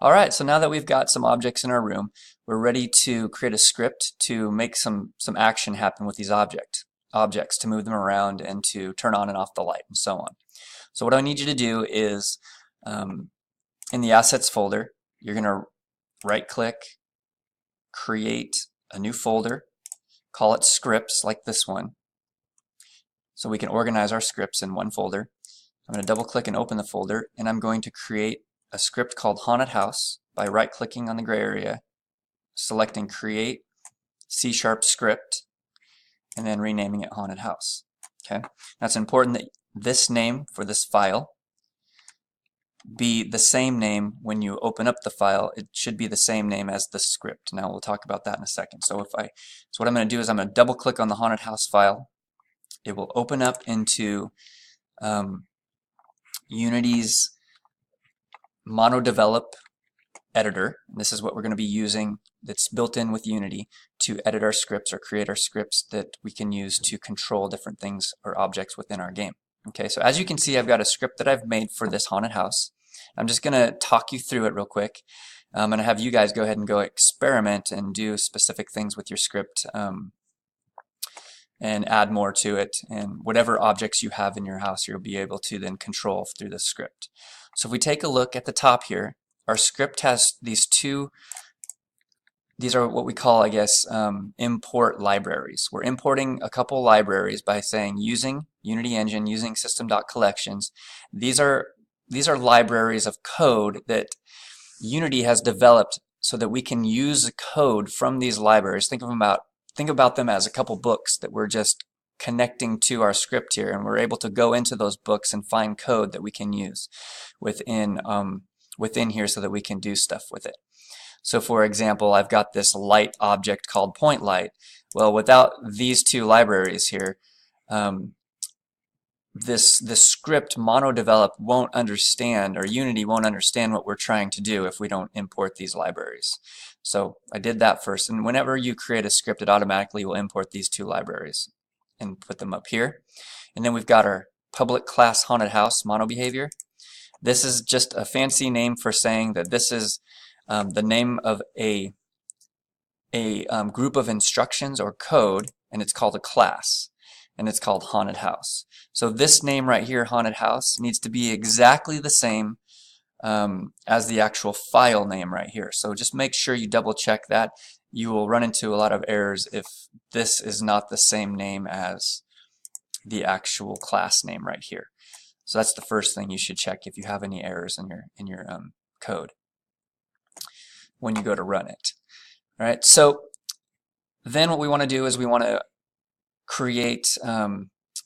Alright, so now that we've got some objects in our room, we're ready to create a script to make some action happen with these objects, to move them around and to turn on and off the light and so on. So what I need you to do is, in the Assets folder, you're going to right-click, create a new folder, call it Scripts, like this one, so we can organize our scripts in one folder. I'm going to double-click and open the folder, and I'm going to create a script called Haunted House by right-clicking on the gray area, selecting Create C# Script, and then renaming it Haunted House. Okay, now it's important that this name for this file be the same name when you open up the file. It should be the same name as the script. Now we'll talk about that in a second. So what I'm going to do is I'm going to double-click on the Haunted House file. It will open up into Unity's MonoDevelop editor. This is what we're going to be using that's built in with Unity to edit our scripts or create our scripts that we can use to control different things or objects within our game. Okay, so as you can see, I've got a script that I've made for this haunted house. I'm just going to talk you through it real quick. I'm going to have you guys go ahead and go experiment and do specific things with your script and add more to it, and whatever objects you have in your house you'll be able to then control through the script. So if we take a look at the top here, our script has these are what we call, I guess, import libraries. We're importing a couple libraries by saying using Unity Engine, using system.collections. These are libraries of code that Unity has developed so that we can use code from these libraries. Think about them as a couple books that we're just connecting to our script here, and we're able to go into those books and find code that we can use within here so that we can do stuff with it. So for example, I've got this light object called point light. Well, without these two libraries here, this script MonoDevelop won't understand, or Unity won't understand what we're trying to do if we don't import these libraries. So I did that first, and whenever you create a script, it automatically will import these two libraries and put them up here. And then we've got our public class haunted house mono behavior. This is just a fancy name for saying that this is the name of a group of instructions or code, and it's called a class, and it's called haunted house. So this name right here, haunted house, needs to be exactly the same as the actual file name right here. So just make sure you double check that. You will run into a lot of errors if this is not the same name as the actual class name right here. So that's the first thing you should check if you have any errors in your code when you go to run it. All right, so then what we want to do is we want to create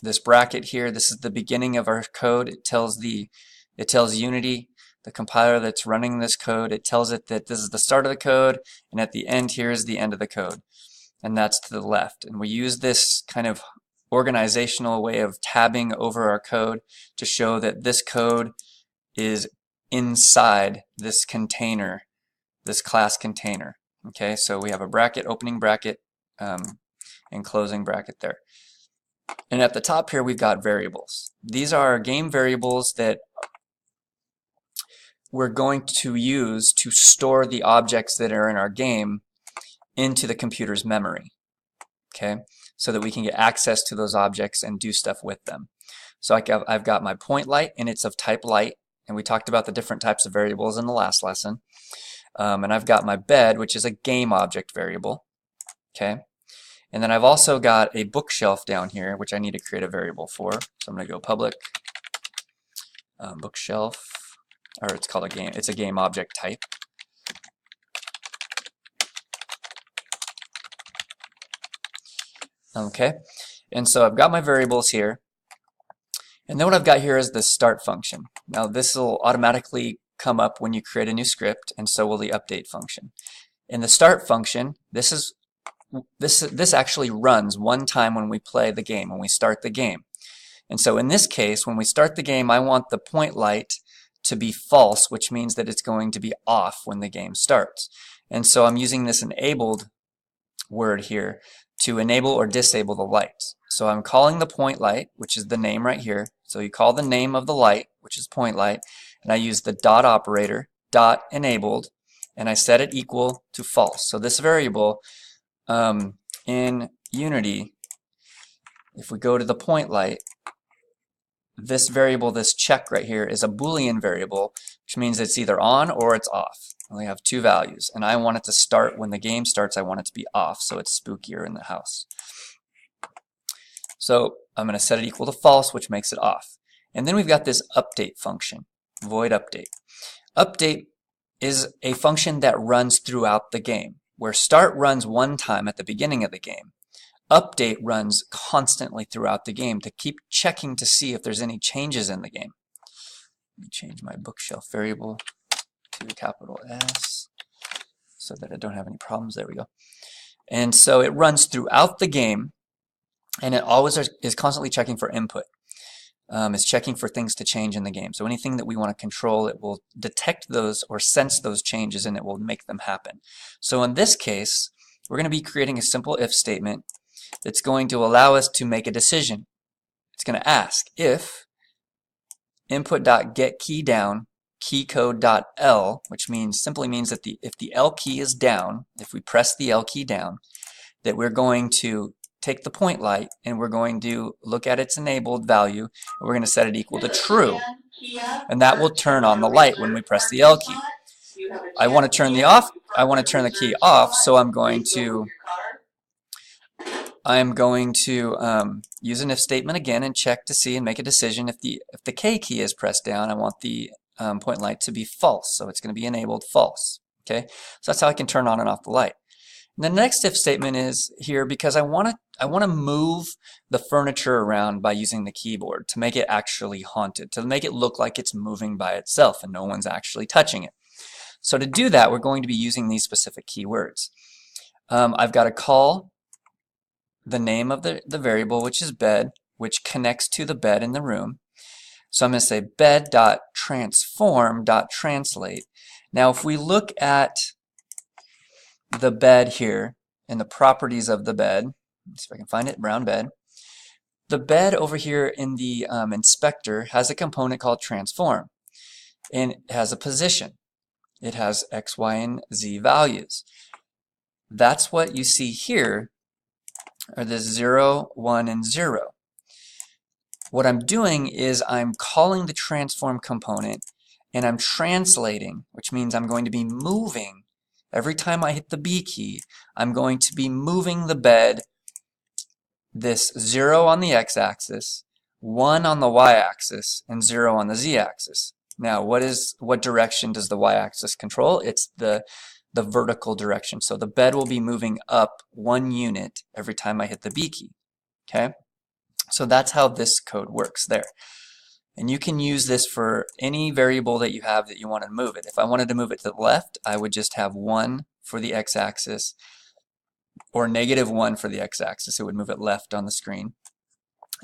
this bracket here. This is the beginning of our code. It tells Unity, the compiler that's running this code, it tells it that this is the start of the code, and at the end here is the end of the code, and that's to the left. And we use this kind of organizational way of tabbing over our code to show that this code is inside this container, this class container. Okay, so we have a bracket, opening bracket, and closing bracket there. And at the top here we've got variables. These are game variables that we're going to use to store the objects that are in our game into the computer's memory, okay, so that we can get access to those objects and do stuff with them. So I've got my point light, and it's of type light, and we talked about the different types of variables in the last lesson. And I've got my bed, which is a game object variable, okay, and then I've also got a bookshelf down here, which I need to create a variable for. So I'm going to go public bookshelf, or it's called a game. It's a game object type. Okay, and so I've got my variables here, and then what I've got here is the start function. Now this will automatically come up when you create a new script, and so will the update function. In the start function, this actually runs one time when we play the game, when we start the game. And so in this case, when we start the game, I want the point light to be false, which means that it's going to be off when the game starts. And so I'm using this enabled word here to enable or disable the lights. So I'm calling the point light, which is the name right here. So you call the name of the light, which is point light, and I use the dot operator dot enabled, and I set it equal to false. So this variable in Unity, if we go to the point light, this variable, this check right here, is a Boolean variable, which means it's either on or it's off. I only have two values, and I want it to start when the game starts. I want it to be off, so it's spookier in the house. So I'm going to set it equal to false, which makes it off. And then we've got this update function, void update. Update is a function that runs throughout the game, where start runs one time at the beginning of the game. Update runs constantly throughout the game to keep checking to see if there's any changes in the game. Let me change my bookshelf variable to capital S so that I don't have any problems. There we go. And so it runs throughout the game, and it always is constantly checking for input. It's checking for things to change in the game. So anything that we want to control, it will detect those or sense those changes, and it will make them happen. So in this case, we're going to be creating a simple if statement that's going to allow us to make a decision. It's going to ask if input.getKeyDown keycode.L, which simply means that if the L key is down, if we press the L key down, that we're going to take the point light and we're going to look at its enabled value, and we're going to set it equal to true, and that will turn on the light when we press the L key. I want to turn the key off, so I'm going to use an if statement again and check to see and make a decision. If the K key is pressed down, I want the point light to be false, so it's going to be enabled false. Okay, so that's how I can turn on and off the light. And the next if statement is here because I want to move the furniture around by using the keyboard to make it actually haunted, to make it look like it's moving by itself and no one's actually touching it. So to do that, we're going to be using these specific keywords. I've got to call the name of the variable, which is bed, which connects to the bed in the room. So I'm going to say bed.transform.translate. Now if we look at the bed here and the properties of the bed, let's see if I can find it, brown bed. The bed over here in the inspector has a component called transform, and it has a position. It has X, Y, and Z values. That's what you see here are the 0, 1, and 0. What I'm doing is I'm calling the transform component and I'm translating, which means I'm going to be moving. Every time I hit the B key, I'm going to be moving the bed this 0 on the x-axis, 1 on the y-axis, and 0 on the z-axis. Now, what direction does the y-axis control? It's the vertical direction. So the bed will be moving up 1 unit every time I hit the B key. Okay? So that's how this code works there. And you can use this for any variable that you have that you want to move it. If I wanted to move it to the left, I would just have 1 for the x-axis or -1 for the x-axis. It would move it left on the screen.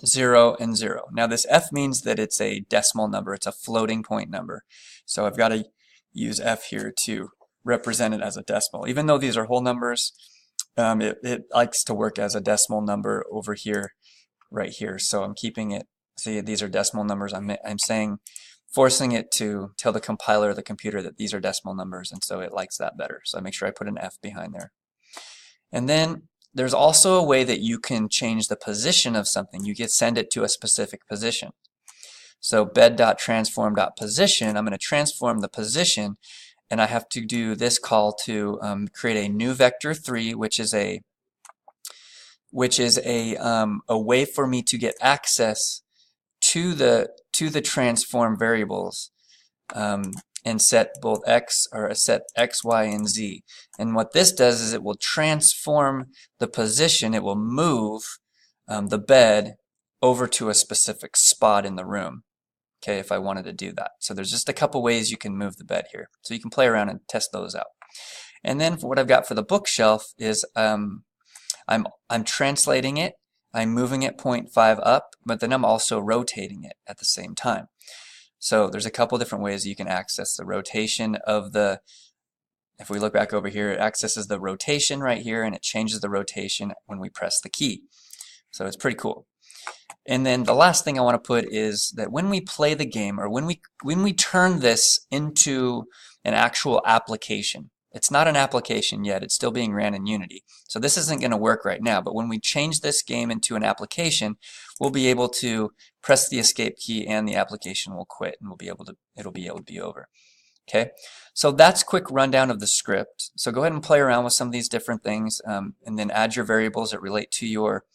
0 and 0. Now this F means that it's a decimal number. It's a floating point number. So I've got to use F here to represent it as a decimal. Even though these are whole numbers, it likes to work as a decimal number over here, right here. So I'm keeping it. See, these are decimal numbers. I'm forcing it to tell the compiler of the computer that these are decimal numbers, and so it likes that better. So I make sure I put an F behind there. And then there's also a way that you can change the position of something. You can send it to a specific position. So bed.transform.position, I'm going to transform the position, and I have to do this call to create a new vector 3, which is a way for me to get access to the transform variables and set both X, Y, and Z. And what this does is it will transform the position. It will move the bed over to a specific spot in the room. Okay, if I wanted to do that. So there's just a couple ways you can move the bed here. So you can play around and test those out. And then what I've got for the bookshelf is I'm translating it. I'm moving it 0.5 up, but then I'm also rotating it at the same time. So there's a couple different ways you can access the rotation of the, if we look back over here, it accesses the rotation right here, and it changes the rotation when we press the key. So it's pretty cool. And then the last thing I want to put is that when we play the game, or when we turn this into an actual application. It's not an application yet, it's still being ran in Unity. So this isn't going to work right now, but when we change this game into an application, we'll be able to press the escape key and the application will quit and it'll be able to be over. Okay, so that's a quick rundown of the script. So go ahead and play around with some of these different things and then add your variables that relate to your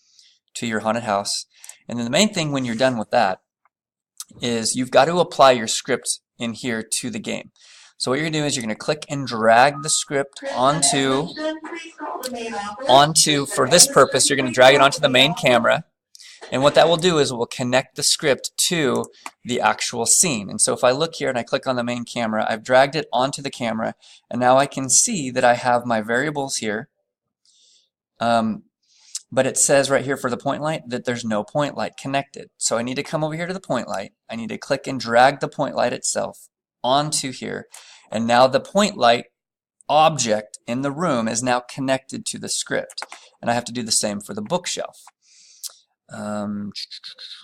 haunted house. And then the main thing when you're done with that is you've got to apply your script in here to the game. So what you're going to do is you're going to click and drag the script onto, for this purpose, you're going to drag it onto the main camera. And what that will do is it will connect the script to the actual scene. And so if I look here and I click on the main camera, I've dragged it onto the camera, and now I can see that I have my variables here. But it says right here for the point light that there's no point light connected. So I need to come over here to the point light. I need to click and drag the point light itself onto here. And now the point light object in the room is now connected to the script. And I have to do the same for the bookshelf.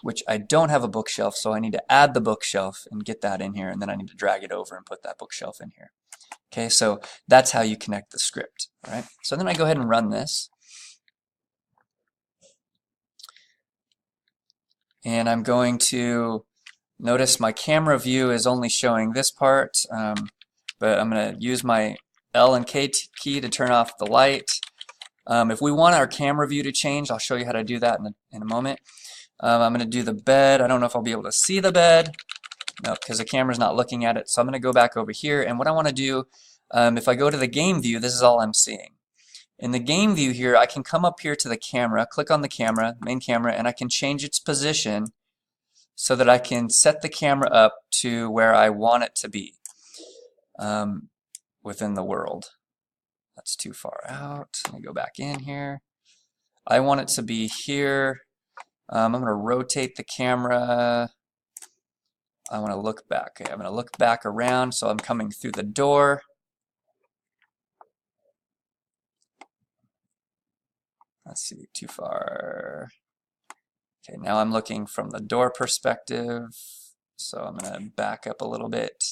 Which I don't have a bookshelf, so I need to add the bookshelf and get that in here, and then I need to drag it over and put that bookshelf in here. Okay, so that's how you connect the script. All right, so then I go ahead and run this. And I'm going to notice my camera view is only showing this part, but I'm going to use my L and K key to turn off the light. If we want our camera view to change, I'll show you how to do that in a moment. I'm going to do the bed. I don't know if I'll be able to see the bed. No, because the camera's not looking at it. So I'm going to go back over here. And what I want to do, if I go to the game view, this is all I'm seeing. In the game view here, I can come up here to the camera, click on the camera, main camera, and I can change its position so that I can set the camera up to where I want it to be within the world. That's too far out. Let me go back in here. I want it to be here. I'm going to rotate the camera. I want to look back. Okay, I'm going to look back around so I'm coming through the door. Let's see, too far. Okay, now I'm looking from the door perspective. So I'm going to back up a little bit.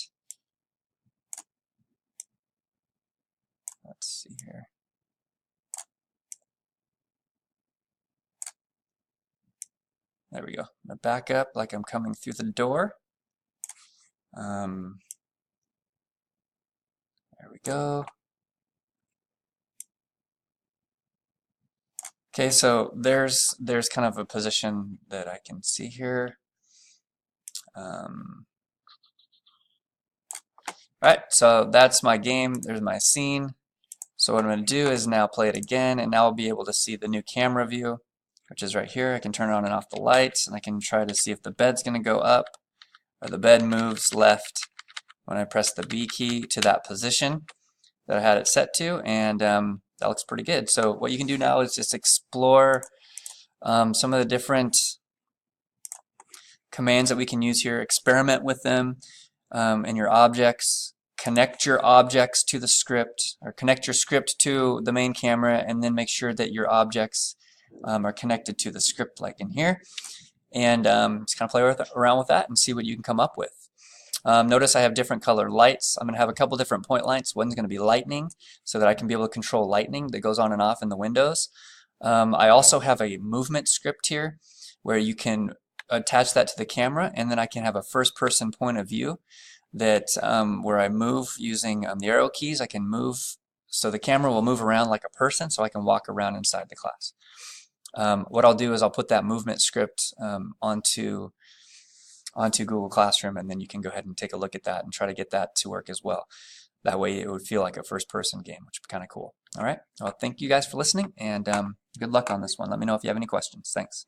Let's see here. There we go. I'm going to back up like I'm coming through the door. There we go. Okay, so there's kind of a position that I can see here. Alright, so that's my game. There's my scene. So what I'm going to do is now play it again, and now I'll be able to see the new camera view, which is right here. I can turn on and off the lights, and I can try to see if the bed's going to go up or the bed moves left when I press the B key to that position that I had it set to, and that looks pretty good. So what you can do now is just explore some of the different commands that we can use here, experiment with them in your objects, connect your objects to the script, or connect your script to the main camera, and then make sure that your objects are connected to the script like in here. And just kind of play around with that and see what you can come up with. Notice I have different color lights. I'm going to have a couple different point lights. One's going to be lightning, so that I can be able to control lightning that goes on and off in the windows. I also have a movement script here where you can attach that to the camera, and then I can have a first-person point of view that where I move using the arrow keys. I can move, so the camera will move around like a person, so I can walk around inside the class. What I'll do is I'll put that movement script onto Google Classroom, and then you can go ahead and take a look at that and try to get that to work as well. That way it would feel like a first-person game, which would be kind of cool. All right, well, thank you guys for listening, and good luck on this one. Let me know if you have any questions. Thanks.